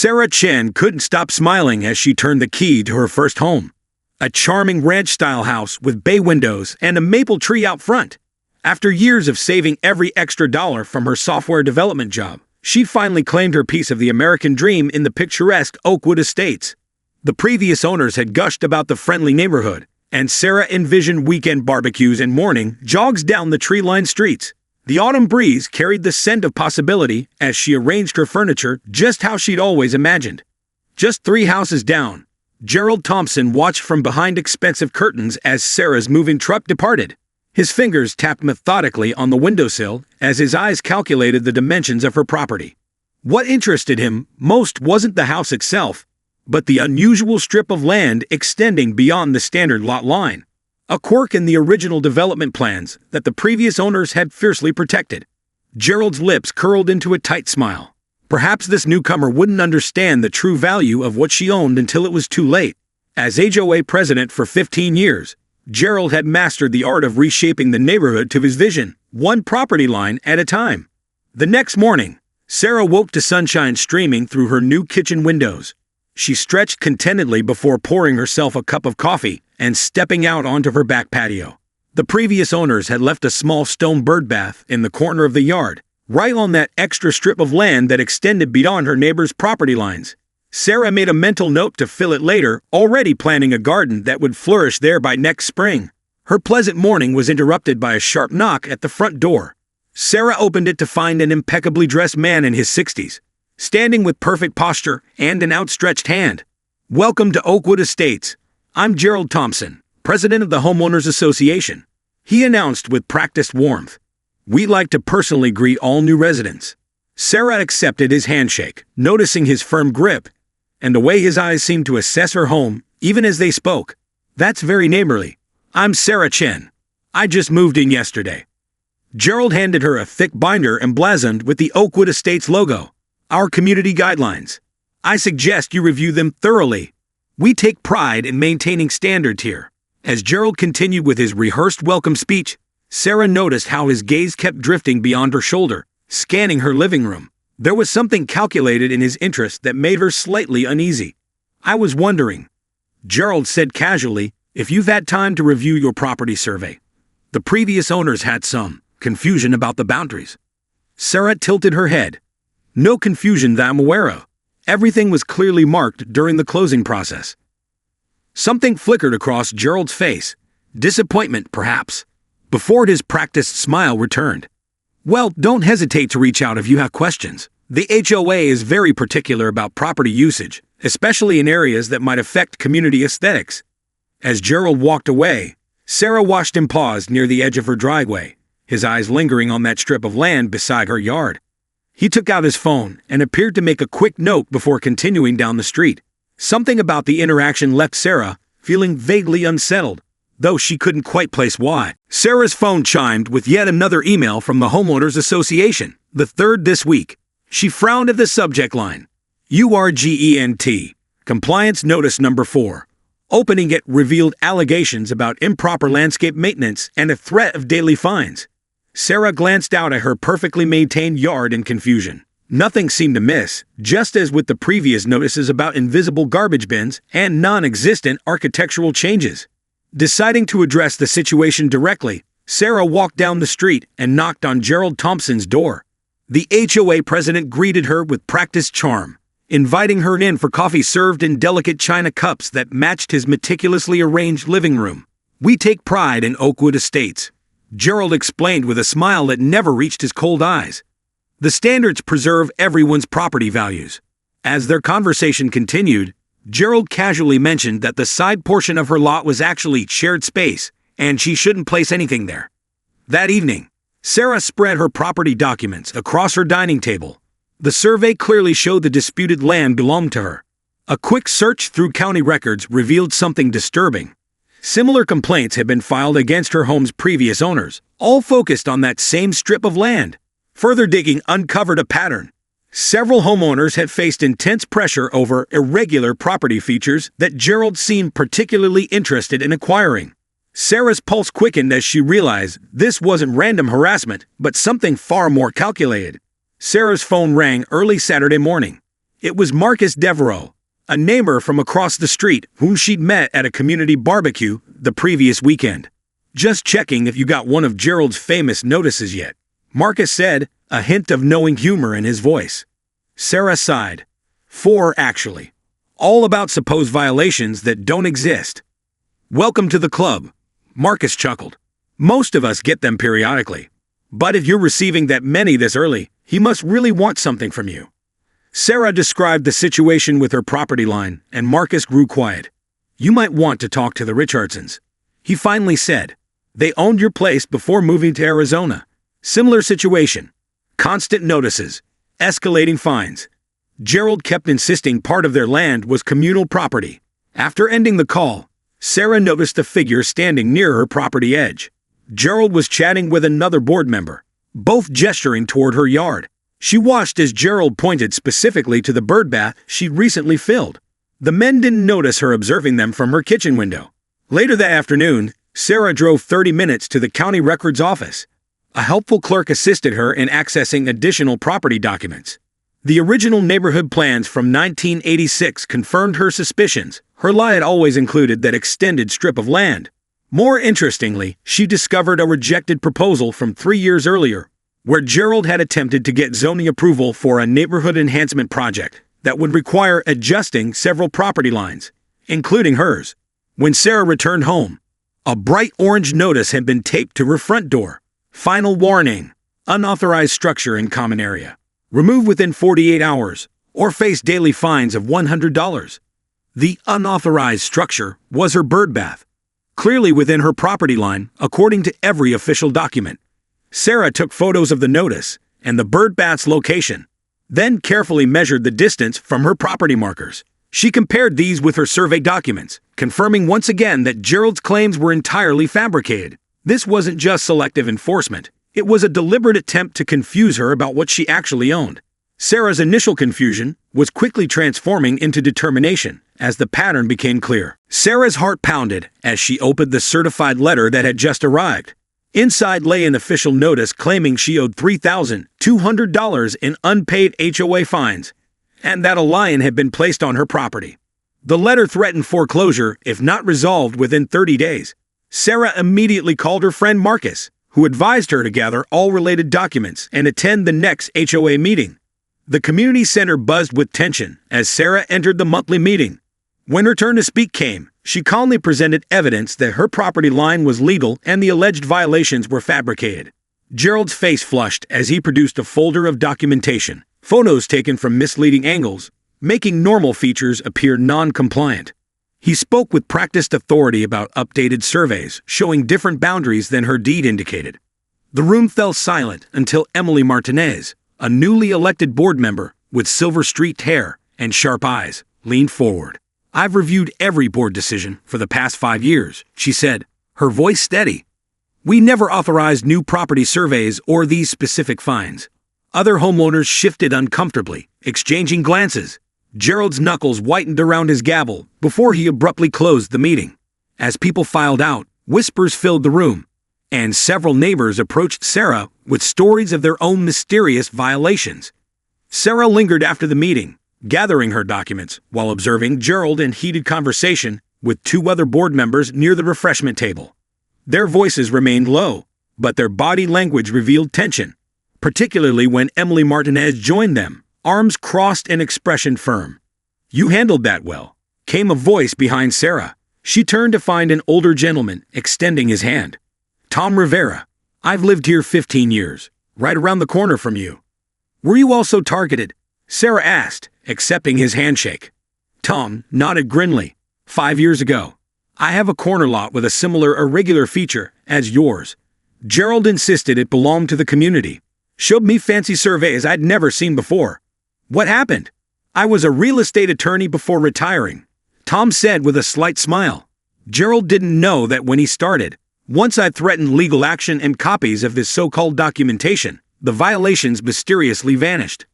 Sarah Chen couldn't stop smiling as she turned the key to her first home. A charming ranch-style house with bay windows and a maple tree out front. After years of saving every extra dollar from her software development job, she finally claimed her piece of the American dream in the picturesque Oakwood Estates. The previous owners had gushed about the friendly neighborhood, and Sarah envisioned weekend barbecues and morning jogs down the tree-lined streets. The autumn breeze carried the scent of possibility as she arranged her furniture just how she'd always imagined. Just 3 houses down, Gerald Thompson watched from behind expensive curtains as Sarah's moving truck departed. His fingers tapped methodically on the windowsill as his eyes calculated the dimensions of her property. What interested him most wasn't the house itself, but the unusual strip of land extending beyond the standard lot line. A quirk in the original development plans that the previous owners had fiercely protected. Gerald's lips curled into a tight smile. Perhaps this newcomer wouldn't understand the true value of what she owned until it was too late. As HOA president for 15 years, Gerald had mastered the art of reshaping the neighborhood to his vision, one property line at a time. The next morning, Sarah woke to sunshine streaming through her new kitchen windows. She stretched contentedly before pouring herself a cup of coffee and stepping out onto her back patio. The previous owners had left a small stone birdbath in the corner of the yard, right on that extra strip of land that extended beyond her neighbor's property lines. Sarah made a mental note to fill it later, already planning a garden that would flourish there by next spring. Her pleasant morning was interrupted by a sharp knock at the front door. Sarah opened it to find an impeccably dressed man in his 60s, standing with perfect posture and an outstretched hand. "Welcome to Oakwood Estates. I'm Gerald Thompson, president of the Homeowners Association," he announced with practiced warmth. "We'd like to personally greet all new residents." Sarah accepted his handshake, noticing his firm grip, and the way his eyes seemed to assess her home, even as they spoke. "That's very neighborly. I'm Sarah Chen. I just moved in yesterday." Gerald handed her a thick binder emblazoned with the Oakwood Estates logo. "Our community guidelines. I suggest you review them thoroughly. We take pride in maintaining standards here." As Gerald continued with his rehearsed welcome speech, Sarah noticed how his gaze kept drifting beyond her shoulder, scanning her living room. There was something calculated in his interest that made her slightly uneasy. "I was wondering," Gerald said casually, "if you've had time to review your property survey. The previous owners had some confusion about the boundaries." Sarah tilted her head. "No confusion that I'm aware of. Everything was clearly marked during the closing process." Something flickered across Gerald's face. Disappointment, perhaps, before his practiced smile returned. "Well, don't hesitate to reach out if you have questions. The HOA is very particular about property usage, especially in areas that might affect community aesthetics." As Gerald walked away, Sarah watched him pause near the edge of her driveway, his eyes lingering on that strip of land beside her yard. He took out his phone and appeared to make a quick note before continuing down the street. Something about the interaction left Sarah feeling vaguely unsettled, though she couldn't quite place why. Sarah's phone chimed with yet another email from the Homeowners Association, the third this week. She frowned at the subject line. URGENT, Compliance Notice Number 4. Opening it revealed allegations about improper landscape maintenance and a threat of daily fines. Sarah glanced out at her perfectly maintained yard in confusion. Nothing seemed amiss, just as with the previous notices about invisible garbage bins and non-existent architectural changes. Deciding to address the situation directly, Sarah walked down the street and knocked on Gerald Thompson's door. The HOA president greeted her with practiced charm, inviting her in for coffee served in delicate china cups that matched his meticulously arranged living room. "We take pride in Oakwood Estates," Gerald explained with a smile that never reached his cold eyes. "The standards preserve everyone's property values." As their conversation continued, Gerald casually mentioned that the side portion of her lot was actually shared space, and she shouldn't place anything there. That evening, Sarah spread her property documents across her dining table. The survey clearly showed the disputed land belonged to her. A quick search through county records revealed something disturbing. Similar complaints had been filed against her home's previous owners, all focused on that same strip of land. Further digging uncovered a pattern. Several homeowners had faced intense pressure over irregular property features that Gerald seemed particularly interested in acquiring. Sarah's pulse quickened as she realized this wasn't random harassment, but something far more calculated. Sarah's phone rang early Saturday morning. It was Marcus Devereaux, a neighbor from across the street whom she'd met at a community barbecue the previous weekend. "Just checking if you got one of Gerald's famous notices yet," Marcus said, a hint of knowing humor in his voice. Sarah sighed. "4, actually. All about supposed violations that don't exist." "Welcome to the club," Marcus chuckled. "Most of us get them periodically. But if you're receiving that many this early, he must really want something from you." Sarah described the situation with her property line, and Marcus grew quiet. "You might want to talk to the Richardsons," he finally said. "They owned your place before moving to Arizona. Similar situation. Constant notices. Escalating fines. Gerald kept insisting part of their land was communal property." After ending the call, Sarah noticed a figure standing near her property edge. Gerald was chatting with another board member, both gesturing toward her yard. She watched as Gerald pointed specifically to the birdbath she'd recently filled. The men didn't notice her observing them from her kitchen window. Later that afternoon, Sarah drove 30 minutes to the county records office. A helpful clerk assisted her in accessing additional property documents. The original neighborhood plans from 1986 confirmed her suspicions. Her lie had always included that extended strip of land. More interestingly, she discovered a rejected proposal from 3 years earlier, where Gerald had attempted to get zoning approval for a neighborhood enhancement project that would require adjusting several property lines, including hers. When Sarah returned home, a bright orange notice had been taped to her front door. "Final warning. Unauthorized structure in common area. Remove within 48 hours, or face daily fines of $100. The unauthorized structure was her birdbath, clearly within her property line, according to every official document. Sarah took photos of the notice and the birdbath's location, then carefully measured the distance from her property markers. She compared these with her survey documents, confirming once again that Gerald's claims were entirely fabricated. This wasn't just selective enforcement. It was a deliberate attempt to confuse her about what she actually owned. Sarah's initial confusion was quickly transforming into determination as the pattern became clear. Sarah's heart pounded as she opened the certified letter that had just arrived. Inside lay an official notice claiming she owed $3,200 in unpaid HOA fines, and that a lion had been placed on her property. The letter threatened foreclosure if not resolved within 30 days. Sarah immediately called her friend Marcus, who advised her to gather all related documents and attend the next HOA meeting. The community center buzzed with tension as Sarah entered the monthly meeting. When her turn to speak came, she calmly presented evidence that her property line was legal and the alleged violations were fabricated. Gerald's face flushed as he produced a folder of documentation, photos taken from misleading angles, making normal features appear non-compliant. He spoke with practiced authority about updated surveys showing different boundaries than her deed indicated. The room fell silent until Emily Martinez, a newly elected board member with silver-streaked hair and sharp eyes, leaned forward. "I've reviewed every board decision for the past 5 years," she said, her voice steady. "We never authorized new property surveys or these specific fines." Other homeowners shifted uncomfortably, exchanging glances. Gerald's knuckles whitened around his gavel before he abruptly closed the meeting. As people filed out, whispers filled the room, and several neighbors approached Sarah with stories of their own mysterious violations. Sarah lingered after the meeting, gathering her documents while observing Gerald in heated conversation with 2 other board members near the refreshment table. Their voices remained low, but their body language revealed tension, particularly when Emily Martinez joined them, arms crossed and expression firm. "You handled that well," came a voice behind Sarah. She turned to find an older gentleman extending his hand. "Tom Rivera. I've lived here 15 years, right around the corner from you." "Were you also targeted?" Sarah asked, accepting his handshake. Tom nodded grimly. 5 years ago. I have a corner lot with a similar irregular feature as yours. Gerald insisted it belonged to the community. Showed me fancy surveys I'd never seen before. What happened? I was a real estate attorney before retiring, Tom said with a slight smile. Gerald didn't know that when he started. Once I threatened legal action and copies of this so-called documentation, the violations mysteriously vanished.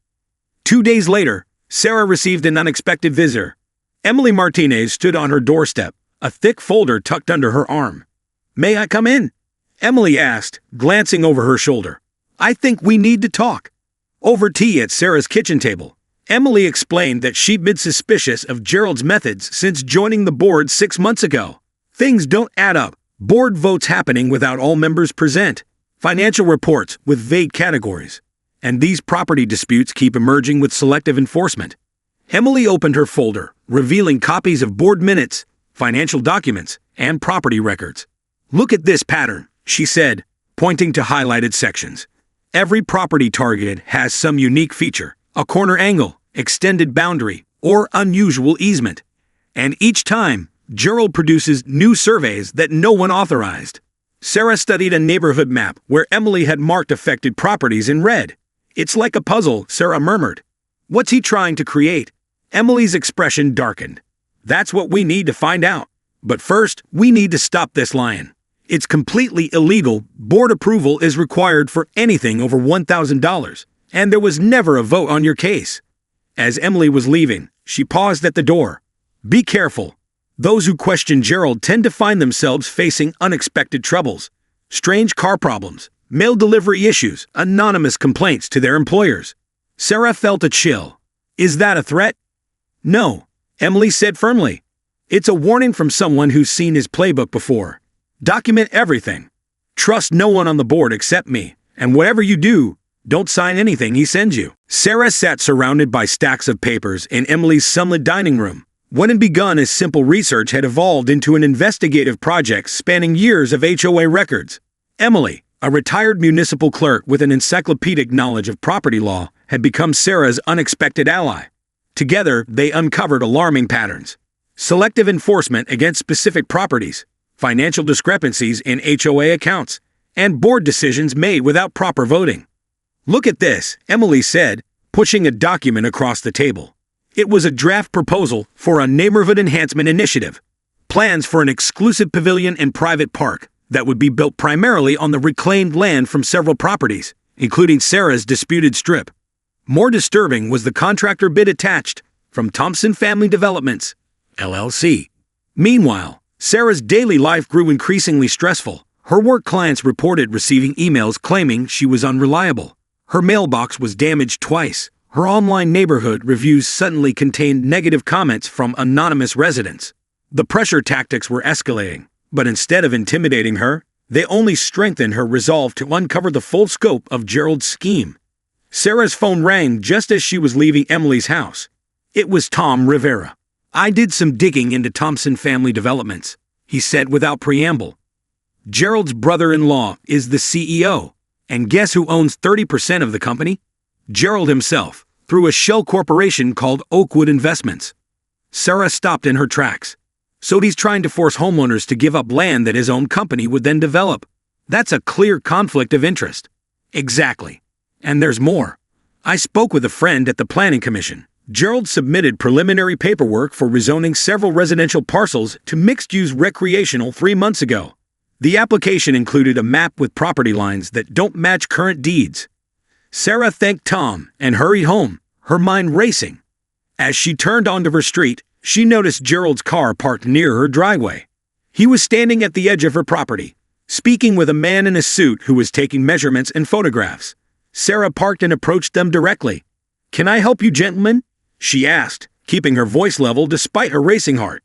2 days later, Sarah received an unexpected visitor. Emily Martinez stood on her doorstep, a thick folder tucked under her arm. "May I come in?" Emily asked, glancing over her shoulder. "I think we need to talk." Over tea at Sarah's kitchen table, Emily explained that she'd been suspicious of Gerald's methods since joining the board 6 months ago. Things don't add up. Board votes happening without all members present. Financial reports with vague categories. And these property disputes keep emerging with selective enforcement. Emily opened her folder, revealing copies of board minutes, financial documents, and property records. "Look at this pattern," she said, pointing to highlighted sections. Every property targeted has some unique feature, a corner angle, extended boundary, or unusual easement. And each time, Gerald produces new surveys that no one authorized. Sarah studied a neighborhood map where Emily had marked affected properties in red. "It's like a puzzle," Sarah murmured. "What's he trying to create?" Emily's expression darkened. "That's what we need to find out. But first, we need to stop this lion. It's completely illegal. Board approval is required for anything over $1,000, and there was never a vote on your case." As Emily was leaving, she paused at the door. "Be careful. Those who question Gerald tend to find themselves facing unexpected troubles. Strange car problems, mail delivery issues, anonymous complaints to their employers." Sarah felt a chill. "Is that a threat?" "No," Emily said firmly. "It's a warning from someone who's seen his playbook before. Document everything. Trust no one on the board except me, and whatever you do, don't sign anything he sends you." Sarah sat surrounded by stacks of papers in Emily's sunlit dining room. What had begun as simple research had evolved into an investigative project spanning years of HOA records. Emily, a retired municipal clerk with an encyclopedic knowledge of property law, had become Sarah's unexpected ally. Together, they uncovered alarming patterns. Selective enforcement against specific properties, financial discrepancies in HOA accounts, and board decisions made without proper voting. "Look at this," Emily said, pushing a document across the table. It was a draft proposal for a neighborhood enhancement initiative. Plans for an exclusive pavilion and private park that would be built primarily on the reclaimed land from several properties, including Sarah's disputed strip. More disturbing was the contractor bid attached, from Thompson Family Developments, LLC. Meanwhile, Sarah's daily life grew increasingly stressful. Her work clients reported receiving emails claiming she was unreliable. Her mailbox was damaged twice. Her online neighborhood reviews suddenly contained negative comments from anonymous residents. The pressure tactics were escalating, but instead of intimidating her, they only strengthened her resolve to uncover the full scope of Gerald's scheme. Sarah's phone rang just as she was leaving Emily's house. It was Tom Rivera. "I did some digging into Thompson Family Developments," he said without preamble. "Gerald's brother-in-law is the CEO, and guess who owns 30% of the company? Gerald himself, through a shell corporation called Oakwood Investments." Sarah stopped in her tracks. "So he's trying to force homeowners to give up land that his own company would then develop. That's a clear conflict of interest." "Exactly. And there's more. I spoke with a friend at the Planning Commission. Gerald submitted preliminary paperwork for rezoning several residential parcels to mixed-use recreational 3 months ago. The application included a map with property lines that don't match current deeds." Sarah thanked Tom and hurried home, her mind racing. As she turned onto her street, she noticed Gerald's car parked near her driveway. He was standing at the edge of her property, speaking with a man in a suit who was taking measurements and photographs. Sarah parked and approached them directly. "Can I help you, gentlemen?" she asked, keeping her voice level despite her racing heart.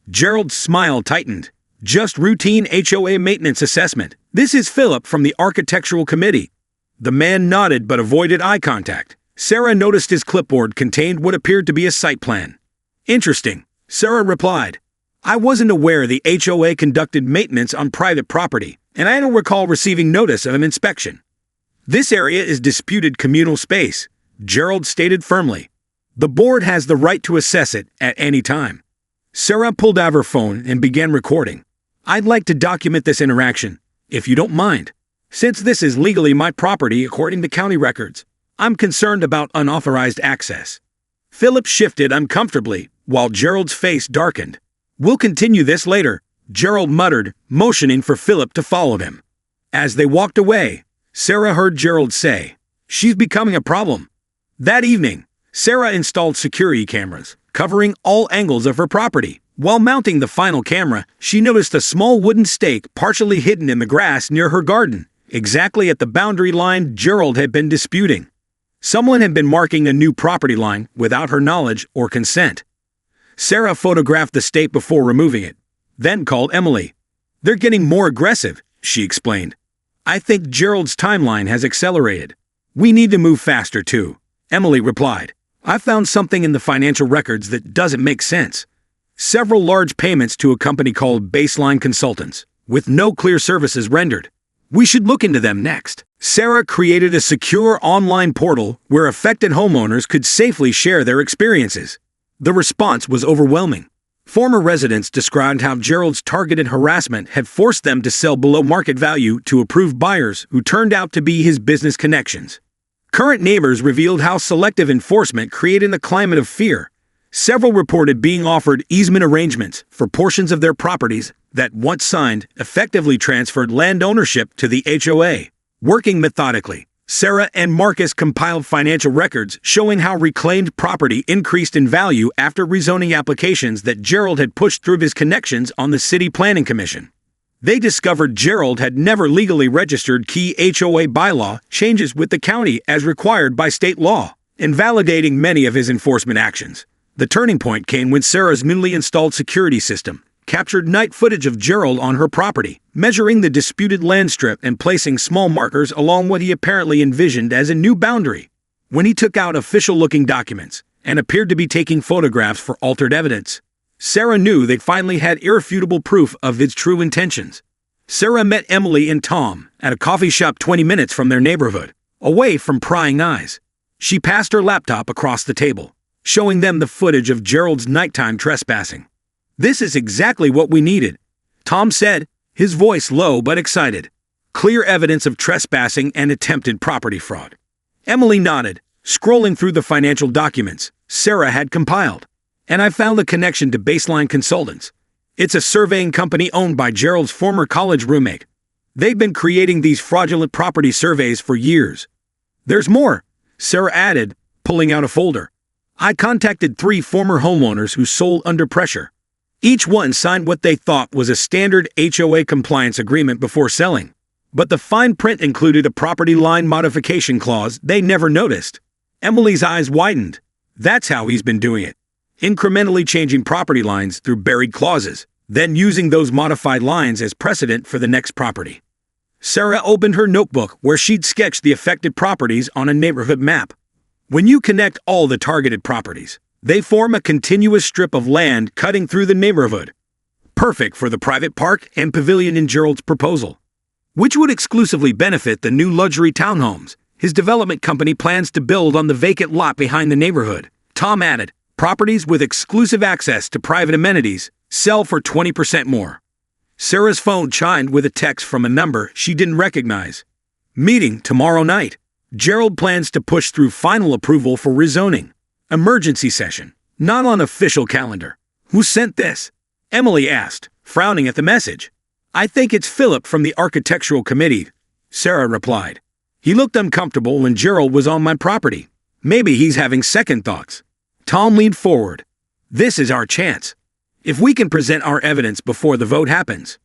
Gerald's smile tightened. "Just routine HOA maintenance assessment. This is Philip from the Architectural Committee." The man nodded but avoided eye contact. Sarah noticed his clipboard contained what appeared to be a site plan. "Interesting," Sarah replied. "I wasn't aware the HOA conducted maintenance on private property, and I don't recall receiving notice of an inspection." "This area is disputed communal space," Gerald stated firmly. "The board has the right to assess it at any time." Sarah pulled out her phone and began recording. "I'd like to document this interaction, if you don't mind. Since this is legally my property according to county records, I'm concerned about unauthorized access." Philip shifted uncomfortably, while Gerald's face darkened. "We'll continue this later," Gerald muttered, motioning for Philip to follow him. As they walked away, Sarah heard Gerald say, "She's becoming a problem." That evening, Sarah installed security cameras, covering all angles of her property. While mounting the final camera, she noticed a small wooden stake partially hidden in the grass near her garden, exactly at the boundary line Gerald had been disputing. Someone had been marking a new property line without her knowledge or consent. Sarah photographed the stake before removing it, then called Emily. "They're getting more aggressive," she explained. "I think Gerald's timeline has accelerated. We need to move faster too," Emily replied. "I found something in the financial records that doesn't make sense. Several large payments to a company called Baseline Consultants, with no clear services rendered. We should look into them next." Sarah created a secure online portal where affected homeowners could safely share their experiences. The response was overwhelming. Former residents described how Gerald's targeted harassment had forced them to sell below market value to approved buyers who turned out to be his business connections. Current neighbors revealed how selective enforcement created a climate of fear. Several reported being offered easement arrangements for portions of their properties that, once signed, effectively transferred land ownership to the HOA. Working methodically, Sarah and Marcus compiled financial records showing how reclaimed property increased in value after rezoning applications that Gerald had pushed through his connections on the City Planning Commission. They discovered Gerald had never legally registered key HOA bylaw changes with the county as required by state law, invalidating many of his enforcement actions. The turning point came when Sarah's newly installed security system captured night footage of Gerald on her property, measuring the disputed land strip and placing small markers along what he apparently envisioned as a new boundary. When he took out official-looking documents and appeared to be taking photographs for altered evidence, Sarah knew they finally had irrefutable proof of his true intentions. Sarah met Emily and Tom at a coffee shop 20 minutes from their neighborhood, away from prying eyes. She passed her laptop across the table, showing them the footage of Gerald's nighttime trespassing. "This is exactly what we needed," Tom said, his voice low but excited. "Clear evidence of trespassing and attempted property fraud." Emily nodded, scrolling through the financial documents Sarah had compiled. "And I found a connection to Baseline Consultants. It's a surveying company owned by Gerald's former college roommate. They've been creating these fraudulent property surveys for years." "There's more," Sarah added, pulling out a folder. "I contacted 3 former homeowners who sold under pressure. Each one signed what they thought was a standard HOA compliance agreement before selling. But the fine print included a property line modification clause they never noticed." Emily's eyes widened. "That's how he's been doing it. Incrementally changing property lines through buried clauses, then using those modified lines as precedent for the next property." Sarah opened her notebook where she'd sketched the affected properties on a neighborhood map. When you connect all the targeted properties, they form a continuous strip of land cutting through the neighborhood, perfect for the private park and pavilion in Gerald's proposal, which would exclusively benefit the new luxury townhomes his development company plans to build on the vacant lot behind the neighborhood. Tom added, "Properties with exclusive access to private amenities sell for 20% more." Sarah's phone chimed with a text from a number she didn't recognize. "Meeting tomorrow night. Gerald plans to push through final approval for rezoning. Emergency session, not on official calendar." "Who sent this?" Emily asked, frowning at the message. "I think it's Philip from the architectural committee," Sarah replied. "He looked uncomfortable when Gerald was on my property. Maybe he's having second thoughts." Tom leaned forward. "This is our chance. If we can present our evidence before the vote happens.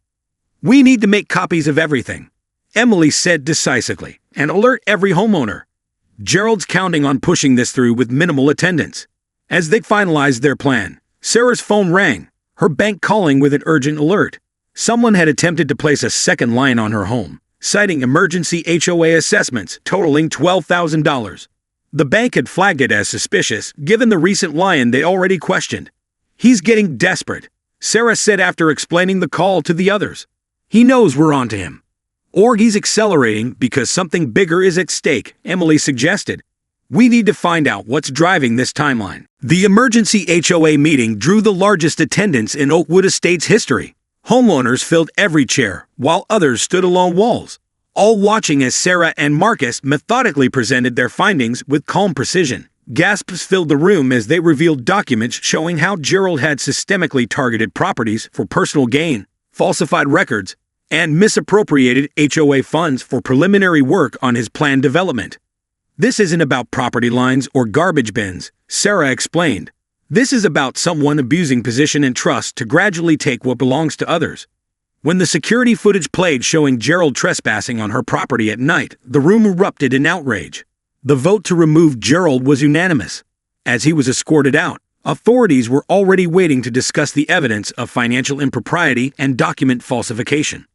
We need to make copies of everything," Emily said decisively, "and alert every homeowner. Gerald's counting on pushing this through with minimal attendance." As they finalized their plan, Sarah's phone rang, her bank calling with an urgent alert. Someone had attempted to place a second line on her home, citing emergency HOA assessments totaling $12,000. The bank had flagged it as suspicious, given the recent lion they already questioned. "He's getting desperate," Sarah said after explaining the call to the others. "He knows we're onto him. Or he's accelerating because something bigger is at stake," Emily suggested. "We need to find out what's driving this timeline." The emergency HOA meeting drew the largest attendance in Oakwood Estates history. Homeowners filled every chair, while others stood along walls, all watching as Sarah and Marcus methodically presented their findings with calm precision. Gasps filled the room as they revealed documents showing how Gerald had systemically targeted properties for personal gain, falsified records, and misappropriated HOA funds for preliminary work on his planned development. "This isn't about property lines or garbage bins," Sarah explained. "This is about someone abusing position and trust to gradually take what belongs to others." When the security footage played showing Gerald trespassing on her property at night, the room erupted in outrage. The vote to remove Gerald was unanimous. As he was escorted out, authorities were already waiting to discuss the evidence of financial impropriety and document falsification.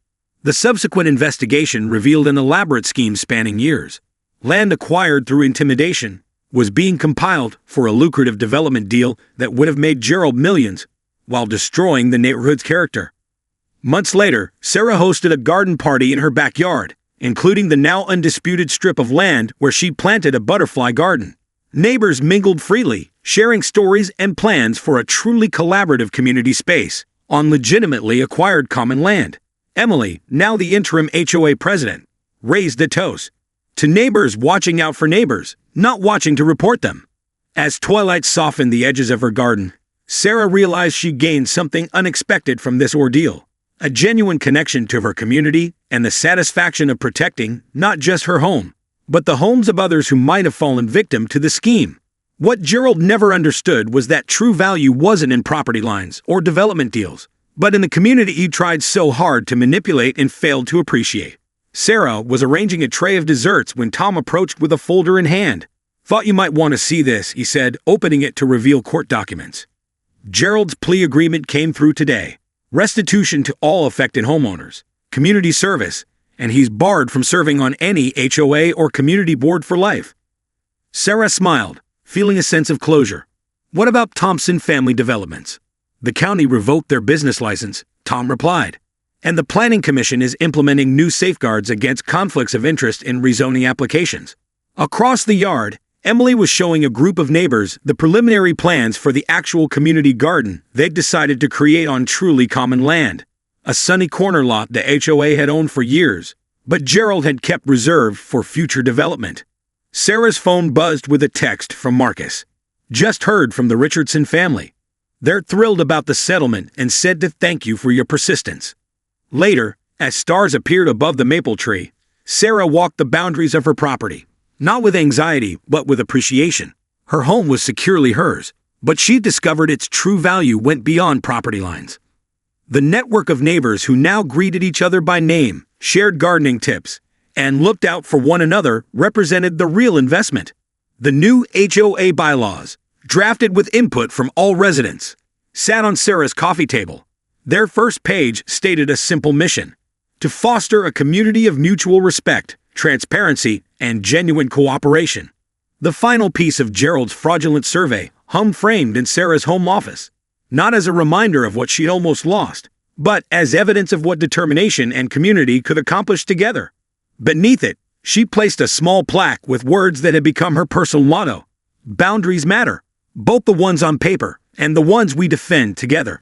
The subsequent investigation revealed an elaborate scheme spanning years. Land acquired through intimidation was being compiled for a lucrative development deal that would have made Gerald millions, while destroying the neighborhood's character. Months later, Sarah hosted a garden party in her backyard, including the now undisputed strip of land where she planted a butterfly garden. Neighbors mingled freely, sharing stories and plans for a truly collaborative community space on legitimately acquired common land. Emily, now the interim HOA president, raised a toast to neighbors watching out for neighbors, not watching to report them. As twilight softened the edges of her garden, Sarah realized she gained something unexpected from this ordeal: a genuine connection to her community and the satisfaction of protecting not just her home, but the homes of others who might have fallen victim to the scheme. What Gerald never understood was that true value wasn't in property lines or development deals, but in the community he tried so hard to manipulate and failed to appreciate. Sarah was arranging a tray of desserts when Tom approached with a folder in hand. "Thought you might want to see this," he said, opening it to reveal court documents. Gerald's plea agreement came through today. Restitution to all affected homeowners, community service, and he's barred from serving on any HOA or community board for life. Sarah smiled, feeling a sense of closure. "What about Thompson Family Developments?" "The county revoked their business license," Tom replied. "And the Planning Commission is implementing new safeguards against conflicts of interest in rezoning applications." Across the yard, Emily was showing a group of neighbors the preliminary plans for the actual community garden they'd decided to create on truly common land. A sunny corner lot the HOA had owned for years, but Gerald had kept reserved for future development. Sarah's phone buzzed with a text from Marcus. "Just heard from the Richardson family. They're thrilled about the settlement and said to thank you for your persistence." Later, as stars appeared above the maple tree, Sarah walked the boundaries of her property, not with anxiety, but with appreciation. Her home was securely hers, but she discovered its true value went beyond property lines. The network of neighbors who now greeted each other by name, shared gardening tips, and looked out for one another represented the real investment. The new HOA bylaws, drafted with input from all residents, sat on Sarah's coffee table. Their first page stated a simple mission: to foster a community of mutual respect, transparency, and genuine cooperation. The final piece of Gerald's fraudulent survey hung framed in Sarah's home office, not as a reminder of what she'd almost lost, but as evidence of what determination and community could accomplish together. Beneath it, she placed a small plaque with words that had become her personal motto: "Boundaries matter, both the ones on paper and the ones we defend together."